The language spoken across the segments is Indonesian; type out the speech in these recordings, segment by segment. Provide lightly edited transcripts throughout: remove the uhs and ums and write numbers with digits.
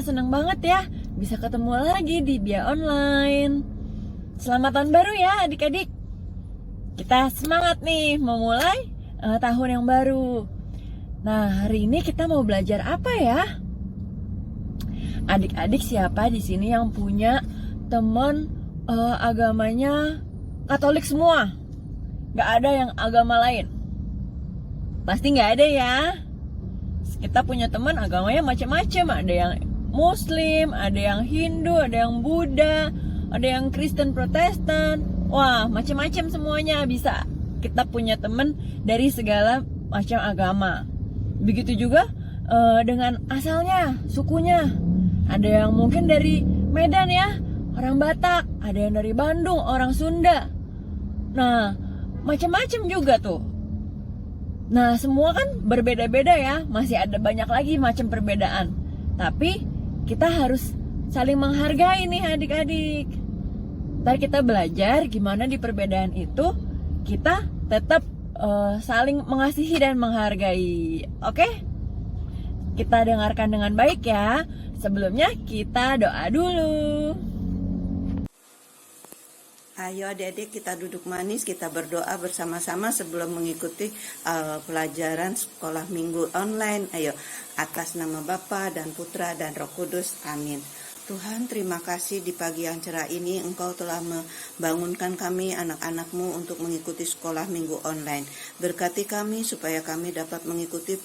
senang banget ya bisa ketemu lagi di Bia Online. Selamat tahun baru ya adik-adik. Kita semangat nih memulai tahun yang baru. Nah, hari ini kita mau belajar apa ya? Adik-adik siapa di sini yang punya teman agamanya Katolik semua? Gak ada yang agama lain? Pasti gak ada ya. Kita punya teman agamanya macam-macam. Ada yang Muslim, ada yang Hindu, ada yang Buddha, ada yang Kristen Protestan. Wah, macam-macam semuanya bisa. Kita punya teman dari segala macam agama. Begitu juga dengan asalnya, sukunya. Ada yang mungkin dari Medan ya, orang Batak. Ada yang dari Bandung, orang Sunda. Nah, macam-macam juga tuh. Nah, semua kan berbeda-beda ya. Masih ada banyak lagi macam perbedaan. Tapi kita harus saling menghargai nih adik-adik. Ntar kita belajar gimana di perbedaan itu kita tetap saling mengasihi dan menghargai. Oke? Kita dengarkan dengan baik ya. Sebelumnya kita doa dulu. Ayo adik-adik kita duduk manis, kita berdoa bersama-sama sebelum mengikuti pelajaran sekolah minggu online. Ayo, atas nama Bapa dan Putra dan Roh Kudus, amin. Tuhan, terima kasih di pagi yang cerah ini Engkau telah membangunkan kami anak-anak-Mu untuk mengikuti sekolah minggu online. Berkati kami supaya kami dapat mengikuti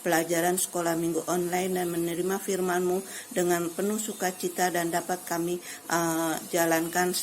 pelajaran sekolah minggu online dan menerima firman-Mu dengan penuh sukacita dan dapat kami jalankan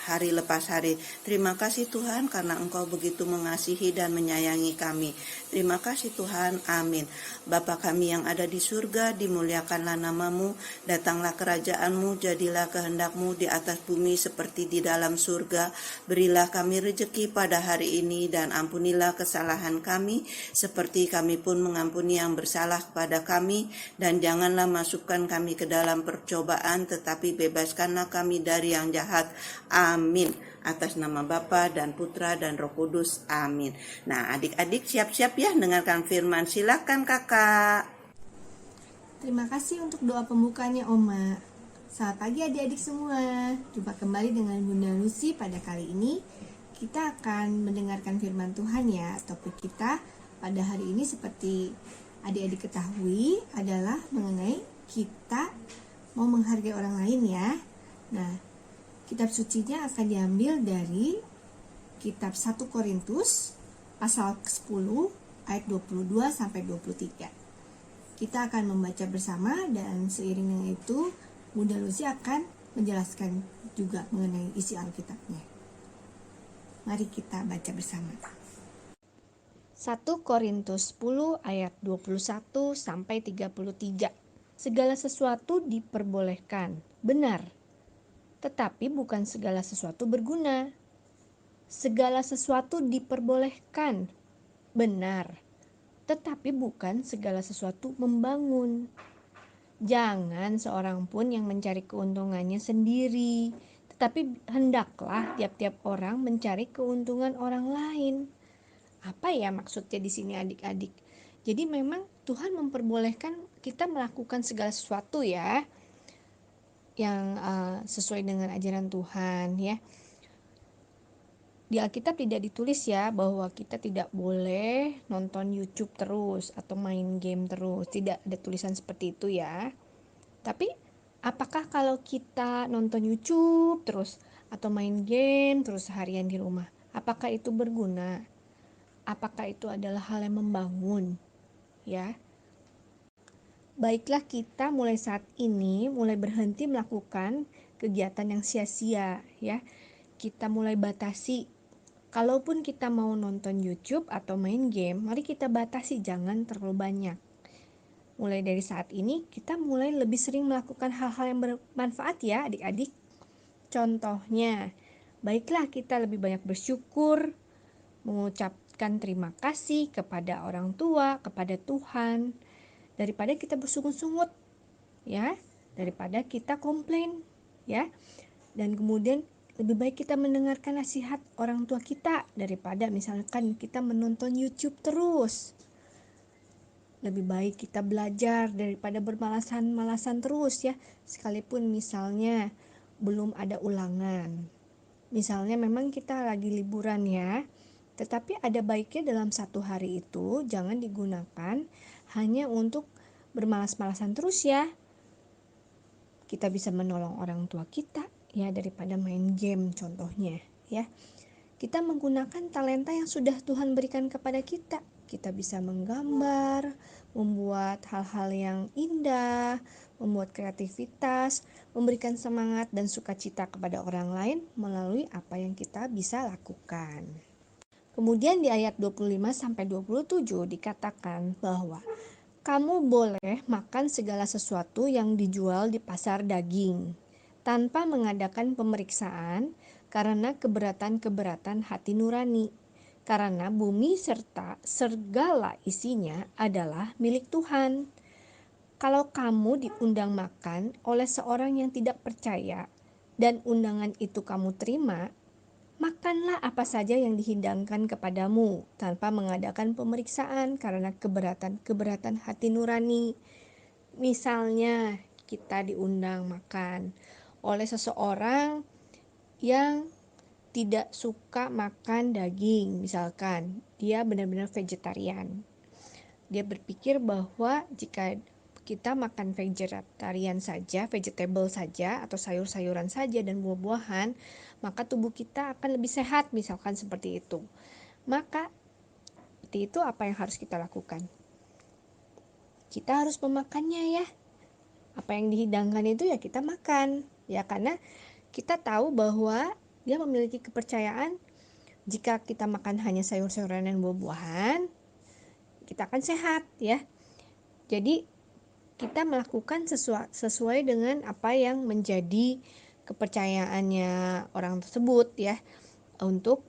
hari lepas hari. Terima kasih Tuhan karena Engkau begitu mengasihi dan menyayangi kami. Terima kasih Tuhan, amin. Bapa kami yang ada di surga, dimuliakanlah nama-Mu, datanglah kerajaan-Mu, jadilah kehendak-Mu di atas bumi seperti di dalam surga. Berilah kami rejeki pada hari ini dan ampunilah kesalahan kami seperti kami pun mengampuni yang bersalah kepada kami, dan janganlah masukkan kami ke dalam percobaan, tetapi bebaskanlah kami dari yang jahat. Amin. Atas nama Bapa dan Putra dan Roh Kudus, amin. Nah, adik-adik siap-siap ya dengarkan firman. Silakan kakak. Terima kasih untuk doa pembukanya Oma. Selamat pagi adik-adik semua. Jumpa kembali dengan Bunda Lucy. Pada kali ini kita akan mendengarkan firman Tuhan ya. Topik kita pada hari ini seperti adik-adik ketahui adalah mengenai kita mau menghargai orang lain ya. Nah, kitab sucinya akan diambil dari kitab 1 Korintus pasal 10 ayat 22 sampai 23. Kita akan membaca bersama dan seiring dengan itu Bunda Lucy akan menjelaskan juga mengenai isi Alkitabnya. Mari kita baca bersama. 1 Korintus 10 ayat 21 sampai 33. Segala sesuatu diperbolehkan, benar. Tetapi bukan segala sesuatu berguna. Segala sesuatu diperbolehkan, benar. Tetapi bukan segala sesuatu membangun. Jangan seorang pun yang mencari keuntungannya sendiri, tetapi hendaklah tiap-tiap orang mencari keuntungan orang lain. Apa ya maksudnya di sini adik-adik? Jadi memang Tuhan memperbolehkan kita melakukan segala sesuatu ya, yang sesuai dengan ajaran Tuhan ya. Di Alkitab tidak ditulis ya bahwa kita tidak boleh nonton YouTube terus atau main game terus. Tidak ada tulisan seperti itu ya. Tapi apakah kalau kita nonton YouTube terus atau main game terus harian di rumah, apakah itu berguna? Apakah itu adalah hal yang membangun? Ya. Baiklah kita mulai saat ini mulai berhenti melakukan kegiatan yang sia-sia ya. Kita mulai batasi. Kalaupun kita mau nonton YouTube atau main game, mari kita batasi, jangan terlalu banyak. Mulai dari saat ini kita mulai lebih sering melakukan hal-hal yang bermanfaat ya adik-adik. Contohnya, baiklah kita lebih banyak bersyukur, mengucapkan terima kasih kepada orang tua, kepada Tuhan, daripada kita bersungut-sungut ya, daripada kita komplain ya. Dan kemudian lebih baik kita mendengarkan nasihat orang tua kita daripada misalkan kita menonton YouTube terus. Lebih baik kita belajar daripada bermalasan-malasan terus ya. Sekalipun misalnya belum ada ulangan. Misalnya memang kita lagi liburan ya. Tetapi ada baiknya dalam satu hari itu jangan digunakan hanya untuk bermalas-malasan terus ya. Kita bisa menolong orang tua kita ya daripada main game contohnya ya. Kita menggunakan talenta yang sudah Tuhan berikan kepada kita. Kita bisa menggambar, membuat hal-hal yang indah, membuat kreativitas, memberikan semangat dan sukacita kepada orang lain melalui apa yang kita bisa lakukan. Kemudian di ayat 25 sampai 27 dikatakan bahwa kamu boleh makan segala sesuatu yang dijual di pasar daging tanpa mengadakan pemeriksaan karena keberatan-keberatan hati nurani. Karena bumi serta segala isinya adalah milik Tuhan. Kalau kamu diundang makan oleh seorang yang tidak percaya dan undangan itu kamu terima, makanlah apa saja yang dihidangkan kepadamu tanpa mengadakan pemeriksaan karena keberatan-keberatan hati nurani. Misalnya kita diundang makan oleh seseorang yang tidak suka makan daging, misalkan dia benar-benar vegetarian. Dia berpikir bahwa jika kita makan vegetarian saja, vegetable saja atau sayur-sayuran saja dan buah-buahan, maka tubuh kita akan lebih sehat, misalkan seperti itu. Maka seperti itu apa yang harus kita lakukan? Kita harus memakannya ya. Apa yang dihidangkan itu ya kita makan. Ya karena kita tahu bahwa dia memiliki kepercayaan jika kita makan hanya sayur-sayuran dan buah-buahan, kita akan sehat ya. Jadi kita melakukan sesuai dengan apa yang menjadi kepercayaannya orang tersebut ya, untuk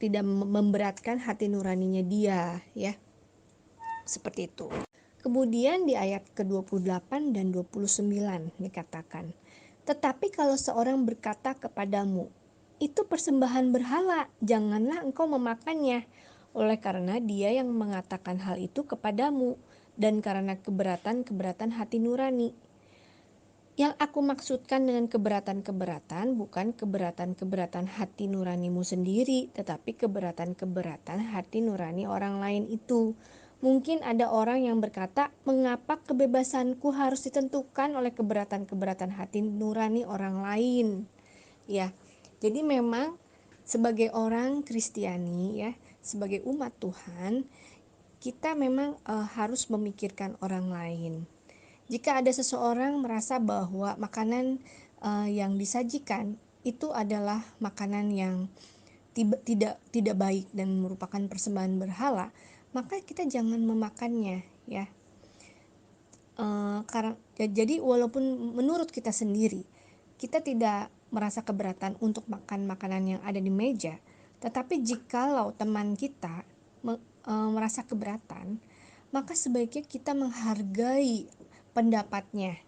tidak memberatkan hati nuraninya dia ya. Seperti itu. Kemudian di ayat ke-28 dan 29 dikatakan, tetapi kalau seorang berkata kepadamu, itu persembahan berhala, janganlah engkau memakannya, oleh karena dia yang mengatakan hal itu kepadamu, dan karena keberatan-keberatan hati nurani. Yang aku maksudkan dengan keberatan-keberatan bukan keberatan-keberatan hati nuranimu sendiri, tetapi keberatan-keberatan hati nurani orang lain itu. Mungkin ada orang yang berkata, mengapa kebebasanku harus ditentukan oleh keberatan-keberatan hati nurani orang lain? Ya, jadi memang sebagai orang Kristiani ya, sebagai umat Tuhan, kita memang harus memikirkan orang lain. Jika ada seseorang merasa bahwa makanan yang disajikan itu adalah makanan yang tidak baik dan merupakan persembahan berhala, maka kita jangan memakannya ya. Jadi walaupun menurut kita sendiri kita tidak merasa keberatan untuk makan makanan yang ada di meja, tetapi jikalau teman kita merasa keberatan, maka sebaiknya kita menghargai pendapatnya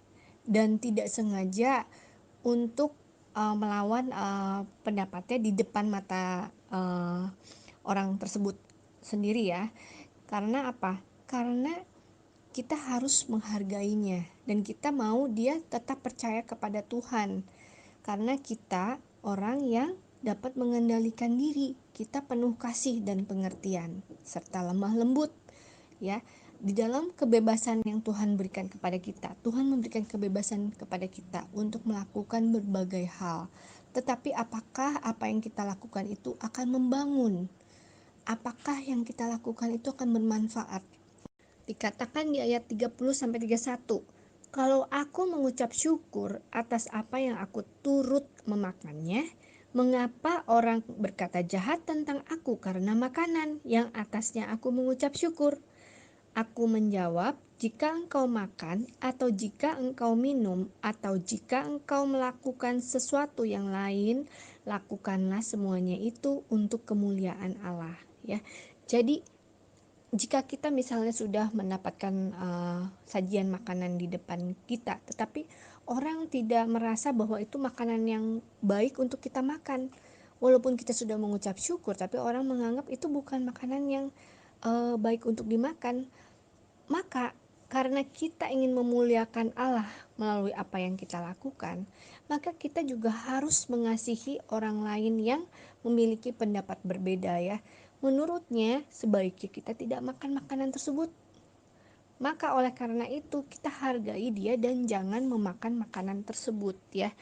dan tidak sengaja untuk melawan pendapatnya di depan mata orang tersebut sendiri ya. Karena apa? Karena kita harus menghargainya dan kita mau dia tetap percaya kepada Tuhan. Karena kita orang yang dapat mengendalikan diri, kita penuh kasih dan pengertian serta lemah lembut ya. Di dalam kebebasan yang Tuhan berikan kepada kita, Tuhan memberikan kebebasan kepada kita untuk melakukan berbagai hal. Tetapi apakah apa yang kita lakukan itu akan membangun? Apakah yang kita lakukan itu akan bermanfaat? Dikatakan di ayat 30-31, kalau aku mengucap syukur atas apa yang aku turut memakannya, mengapa orang berkata jahat tentang aku karena makanan yang atasnya aku mengucap syukur? Aku menjawab, jika engkau makan atau jika engkau minum atau jika engkau melakukan sesuatu yang lain, lakukanlah semuanya itu untuk kemuliaan Allah ya. Jadi jika kita misalnya sudah mendapatkan sajian makanan di depan kita, tetapi orang tidak merasa bahwa itu makanan yang baik untuk kita makan, walaupun kita sudah mengucap syukur, tapi orang menganggap itu bukan makanan yang baik untuk dimakan. Maka karena kita ingin memuliakan Allah melalui apa yang kita lakukan, maka kita juga harus mengasihi orang lain yang memiliki pendapat berbeda ya. Menurutnya sebaiknya kita tidak makan makanan tersebut. Maka oleh karena itu kita hargai dia dan jangan memakan makanan tersebut ya.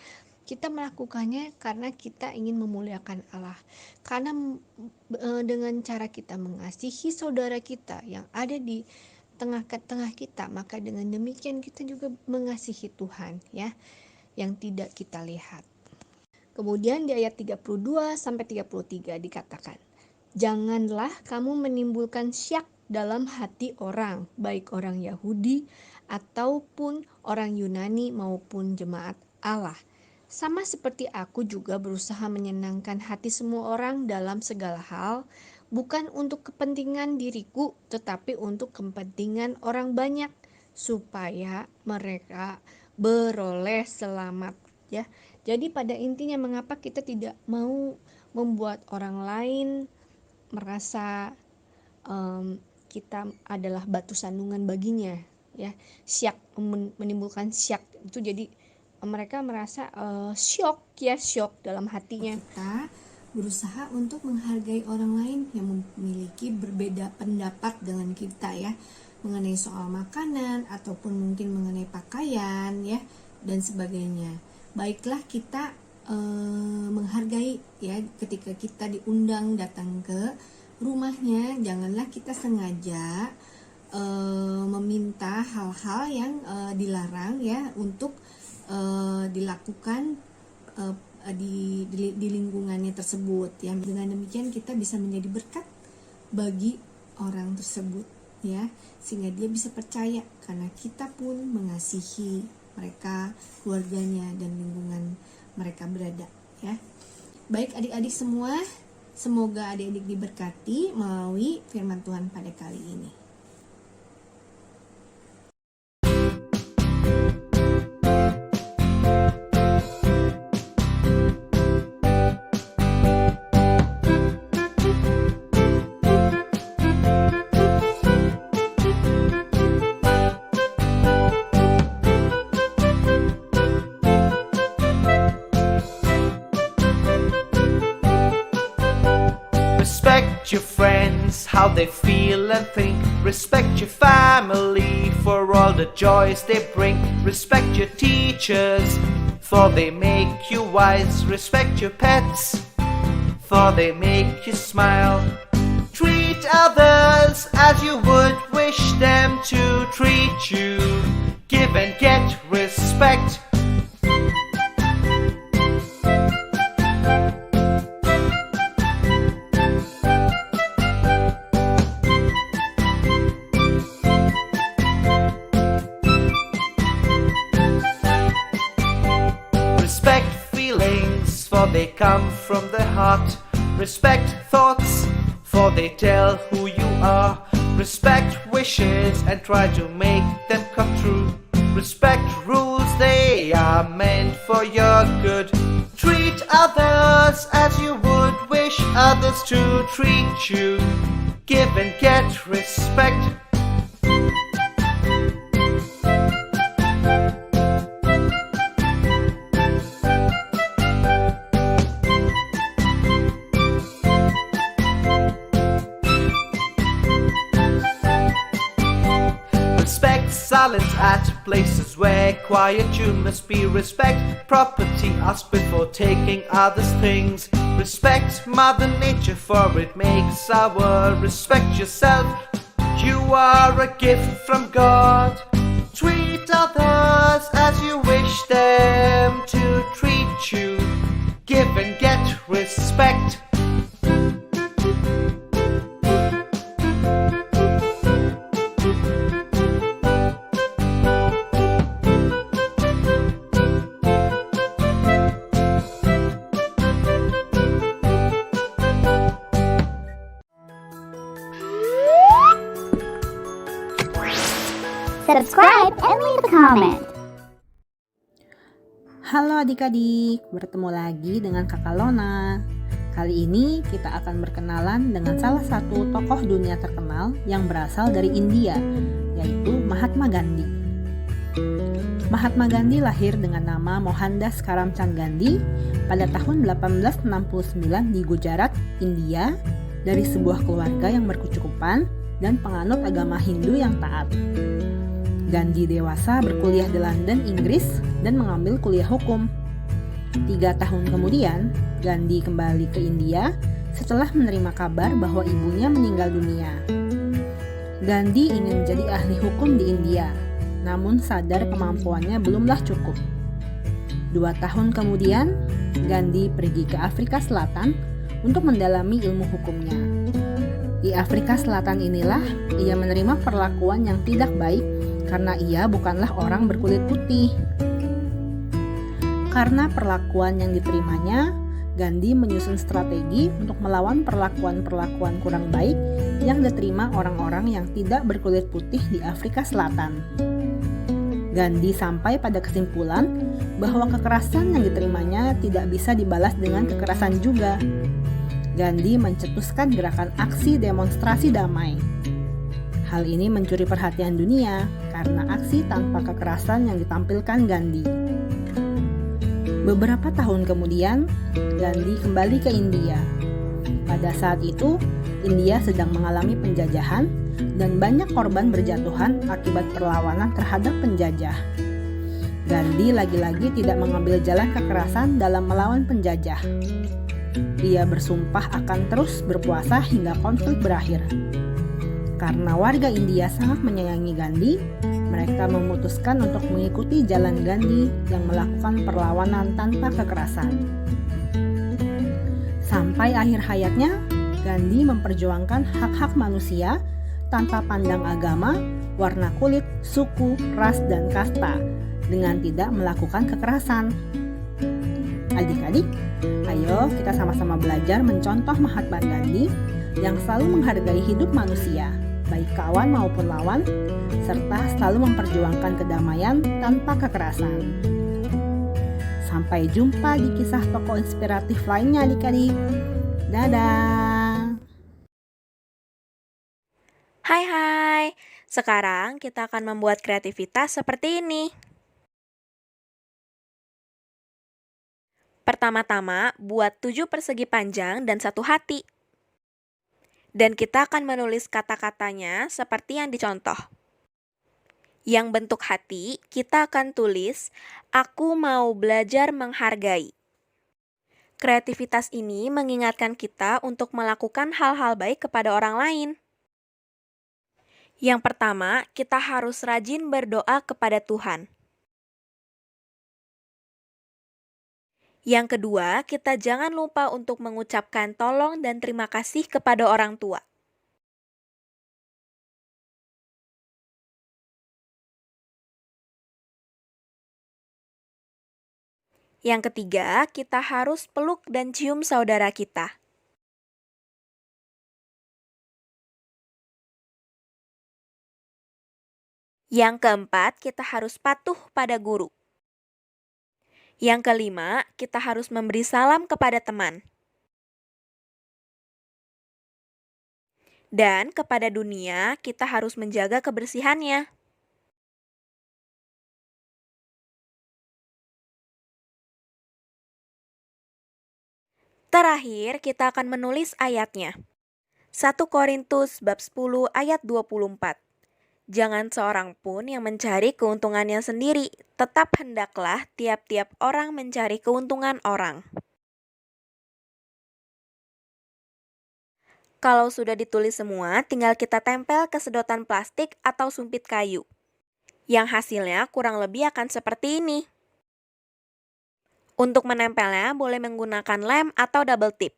Kita melakukannya karena kita ingin memuliakan Allah. Karena dengan cara kita mengasihi saudara kita yang ada di tengah-tengah kita, maka dengan demikian kita juga mengasihi Tuhan ya, yang tidak kita lihat. Kemudian di ayat 32 sampai 33 dikatakan, "Janganlah kamu menimbulkan syak dalam hati orang, baik orang Yahudi ataupun orang Yunani maupun jemaat Allah. Sama seperti aku juga berusaha menyenangkan hati semua orang dalam segala hal, bukan untuk kepentingan diriku, tetapi untuk kepentingan orang banyak, supaya mereka beroleh selamat." Ya, jadi pada intinya mengapa kita tidak mau membuat orang lain merasa kita adalah batu sandungan baginya, ya. Syak, menimbulkan syak itu jadi mereka merasa syok dalam hatinya. Kita berusaha untuk menghargai orang lain yang memiliki berbeda pendapat dengan kita ya, mengenai soal makanan ataupun mungkin mengenai pakaian ya dan sebagainya. Baiklah kita menghargai ya, ketika kita diundang datang ke rumahnya, janganlah kita sengaja meminta hal-hal yang dilarang ya untuk dilakukan di lingkungannya tersebut ya. Dengan demikian kita bisa menjadi berkat bagi orang tersebut ya, sehingga dia bisa percaya karena kita pun mengasihi mereka, keluarganya dan lingkungan mereka berada ya. Baik adik-adik semua, semoga adik-adik diberkati melalui firman Tuhan pada kali ini. Respect your friends, how they feel and think. Respect your family for all the joys they bring. Respect your teachers, for they make you wise. Respect your pets, for they make you smile. Treat others as you would wish them to treat you. Give and get respect. Respect feelings, for they come from the heart. Respect thoughts, for they tell who you are. Respect wishes and try to make them come true. Respect rules, they are meant for your good. Treat others as you would wish others to treat you. Give and get respect. Respect silence at places where quiet you must be. Respect property, ask before taking others' things. Respect Mother Nature, for it makes our. Respect yourself, you are a gift from God. Treat others as you wish them to treat you. Give and get respect. Subscribe and leave a comment. Halo adik-adik, bertemu lagi dengan Kakak Lona. Kali ini kita akan berkenalan dengan salah satu tokoh dunia terkenal yang berasal dari India, yaitu Mahatma Gandhi. Mahatma Gandhi lahir dengan nama Mohandas Karamchand Gandhi pada tahun 1869 di Gujarat, India, dari sebuah keluarga yang berkecukupan dan penganut agama Hindu yang taat. Gandhi dewasa berkuliah di London, Inggris, dan mengambil kuliah hukum. 3 tahun kemudian, Gandhi kembali ke India setelah menerima kabar bahwa ibunya meninggal dunia. Gandhi ingin menjadi ahli hukum di India, namun sadar kemampuannya belumlah cukup. 2 tahun kemudian, Gandhi pergi ke Afrika Selatan untuk mendalami ilmu hukumnya. Di Afrika Selatan inilah ia menerima perlakuan yang tidak baik karena ia bukanlah orang berkulit putih. Karena perlakuan yang diterimanya, Gandhi menyusun strategi untuk melawan perlakuan-perlakuan kurang baik yang diterima orang-orang yang tidak berkulit putih di Afrika Selatan. Gandhi sampai pada kesimpulan bahwa kekerasan yang diterimanya tidak bisa dibalas dengan kekerasan juga. Gandhi mencetuskan gerakan aksi demonstrasi damai. Hal ini mencuri perhatian dunia karena aksi tanpa kekerasan yang ditampilkan Gandhi. Beberapa tahun kemudian, Gandhi kembali ke India. Pada saat itu, India sedang mengalami penjajahan dan banyak korban berjatuhan akibat perlawanan terhadap penjajah. Gandhi lagi-lagi tidak mengambil jalan kekerasan dalam melawan penjajah. Ia bersumpah akan terus berpuasa hingga konflik berakhir. Karena warga India sangat menyayangi Gandhi, mereka memutuskan untuk mengikuti jalan Gandhi yang melakukan perlawanan tanpa kekerasan. Sampai akhir hayatnya, Gandhi memperjuangkan hak-hak manusia tanpa pandang agama, warna kulit, suku, ras, dan kasta dengan tidak melakukan kekerasan. Adik-adik, ayo kita sama-sama belajar mencontoh Mahatma Gandhi yang selalu menghargai hidup manusia, baik kawan maupun lawan, serta selalu memperjuangkan kedamaian tanpa kekerasan. Sampai jumpa di kisah tokoh inspiratif lainnya adik-adik. Dadah! Hai, sekarang kita akan membuat kreativitas seperti ini. Pertama-tama, buat 7 persegi panjang dan 1 hati. Dan kita akan menulis kata-katanya seperti yang dicontoh. Yang bentuk hati, kita akan tulis, aku mau belajar menghargai. Kreativitas ini mengingatkan kita untuk melakukan hal-hal baik kepada orang lain. Yang pertama, kita harus rajin berdoa kepada Tuhan. Yang kedua, kita jangan lupa untuk mengucapkan tolong dan terima kasih kepada orang tua. Yang ketiga, kita harus peluk dan cium saudara kita. Yang keempat, kita harus patuh pada guru. Yang kelima, kita harus memberi salam kepada teman. Dan kepada dunia, kita harus menjaga kebersihannya. Terakhir, kita akan menulis ayatnya. 1 Korintus bab 10 ayat 24. Jangan seorang pun yang mencari keuntungannya sendiri, tetap hendaklah tiap-tiap orang mencari keuntungan orang. Kalau sudah ditulis semua, tinggal kita tempel ke sedotan plastik atau sumpit kayu. Yang hasilnya kurang lebih akan seperti ini. Untuk menempelnya boleh menggunakan lem atau double tip.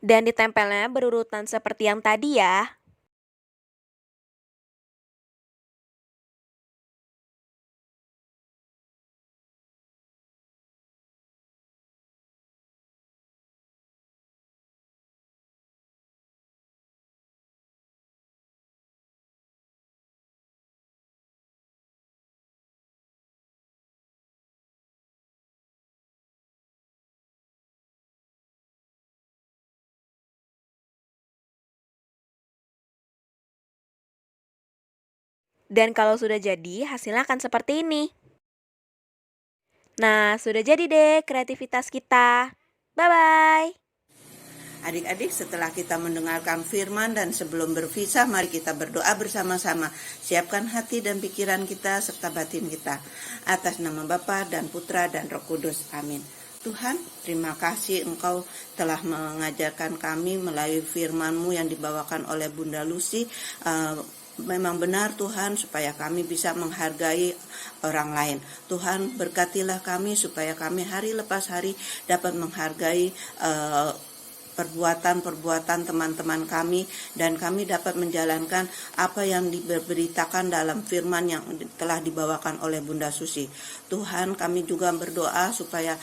Dan ditempelnya berurutan seperti yang tadi ya. Dan kalau sudah jadi, hasilnya akan seperti ini. Nah, sudah jadi deh kreativitas kita. Bye-bye. Adik-adik, setelah kita mendengarkan firman dan sebelum berpisah, mari kita berdoa bersama-sama. Siapkan hati dan pikiran kita serta batin kita. Atas nama Bapa dan Putra dan Roh Kudus. Amin. Tuhan, terima kasih Engkau telah mengajarkan kami melalui firman-Mu yang dibawakan oleh Bunda Lucy. Memang benar Tuhan, supaya kami bisa menghargai orang lain. Tuhan, berkatilah kami supaya kami hari lepas hari dapat menghargai perbuatan-perbuatan teman-teman kami, dan kami dapat menjalankan apa yang diberitakan dalam firman yang telah dibawakan oleh Bunda Susi. Tuhan, kami juga berdoa supaya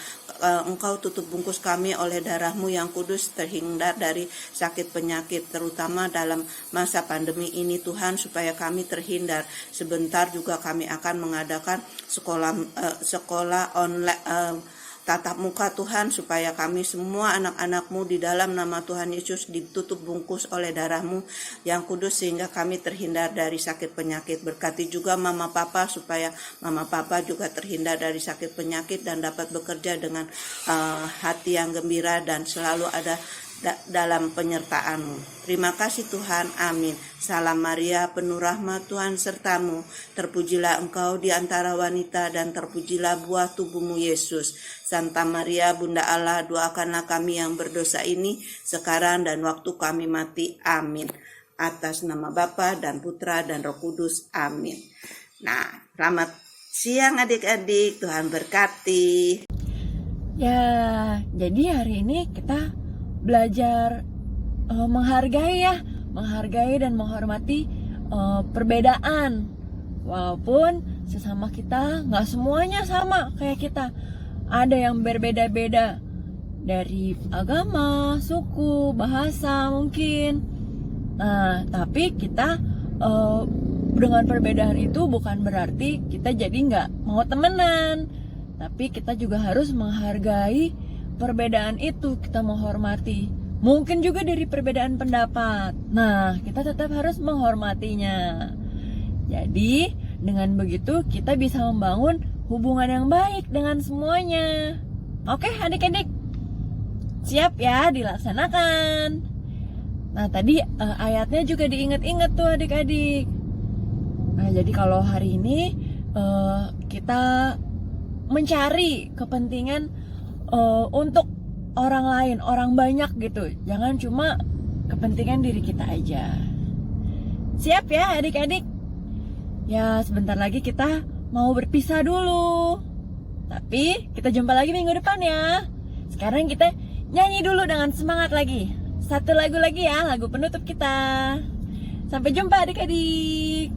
Engkau tutup bungkus kami oleh darah-Mu yang kudus, terhindar dari sakit penyakit, terutama dalam masa pandemi ini Tuhan, supaya kami terhindar. Sebentar juga kami akan mengadakan sekolah online, tatap muka Tuhan, supaya kami semua anak-anak-Mu di dalam nama Tuhan Yesus ditutup bungkus oleh darah-Mu yang kudus, sehingga kami terhindar dari sakit penyakit. Berkati juga Mama Papa, supaya Mama Papa juga terhindar dari sakit penyakit dan dapat bekerja dengan hati yang gembira dan selalu ada dalam penyertaan-Mu. Terima kasih Tuhan, amin. Salam Maria, penuh rahmat, Tuhan sertamu. Terpujilah Engkau di antara wanita dan terpujilah buah tubuhmu Yesus. Santa Maria, Bunda Allah, doakanlah kami yang berdosa ini sekarang dan waktu kami mati, amin. Atas nama Bapa dan Putra dan Roh Kudus, amin. Nah, selamat siang adik-adik, Tuhan berkati. Ya, jadi hari ini kita belajar menghargai dan menghormati perbedaan. Walaupun sesama kita nggak semuanya sama kayak kita, ada yang berbeda-beda dari agama, suku, bahasa mungkin. Nah, tapi kita dengan perbedaan itu bukan berarti kita jadi nggak mau temenan, tapi kita juga harus menghargai perbedaan itu, kita menghormati. Mungkin juga dari perbedaan pendapat. Nah, kita tetap harus menghormatinya. Jadi, dengan begitu kita bisa membangun hubungan yang baik dengan semuanya. Oke, adik-adik. Siap ya, dilaksanakan. Nah, tadi ayatnya juga diingat-ingat tuh adik-adik. Nah, jadi kalau hari ini kita mencari kepentingan untuk orang lain, orang banyak gitu. Jangan cuma kepentingan diri kita aja. Siap ya adik-adik? Ya, sebentar lagi kita mau berpisah dulu. Tapi kita jumpa lagi minggu depan ya. Sekarang kita nyanyi dulu dengan semangat lagi. Satu lagu lagi ya, lagu penutup kita. Sampai jumpa adik-adik.